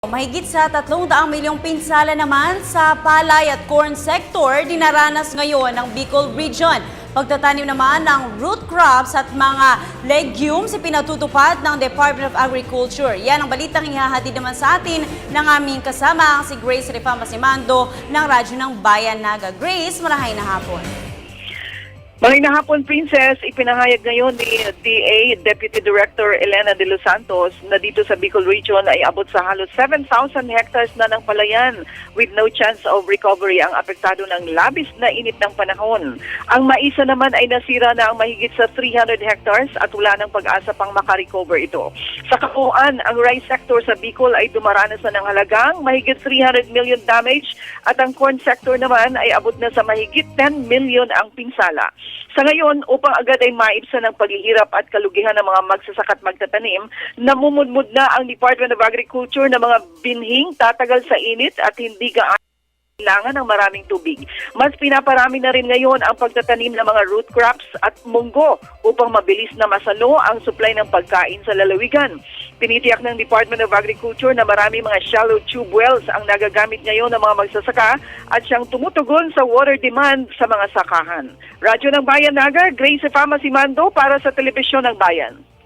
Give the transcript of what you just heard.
Mahigit sa 300 milyong pinsala naman sa palay at corn sector dinaranas ngayon ng Bicol Region. Pagtatanim naman ng root crops at mga legumes pinatutupad ng Department of Agriculture. Yan ang balitang ihahatid naman sa atin ng aming kasama si Grace Rifama Simando ng Radyo ng Bayan Naga. Grace, marahay na hapon. Magandang hapon, Princess. Ipinahayag ngayon ni DA Deputy Director Elena de los Santos na dito sa Bicol Region ay abot sa halos 7,000 hectares na ng palayan with no chance of recovery ang apektado ng labis na init ng panahon. Ang maisa naman ay nasira na ang mahigit sa 300 hectares at wala ng pag-asa pang makarecover ito. Sa kabuuan, ang rice sector sa Bicol ay dumaranas na ng halagang mahigit 300 million damage at ang corn sector naman ay abot na sa mahigit 10 million ang pinsala. Sa ngayon, upang agad ay maibsan ng paghihirap at kalugihan ng mga magsasaka at magtatanim, namumudmud na ang Department of Agriculture ng mga binhing tatagal sa init at hindi kailangan ng maraming tubig. Mas pinaparami na rin ngayon ang pagtatanim ng mga root crops at munggo upang mabilis na masalo ang supply ng pagkain sa lalawigan. Tinitiyak ng Department of Agriculture na marami mga shallow tube wells ang nagagamit ngayon ng mga magsasaka at siyang tumutugon sa water demand sa mga sakahan. Radyo ng Bayan Naga, Grace Rifama Simando para sa Telebisyon ng Bayan.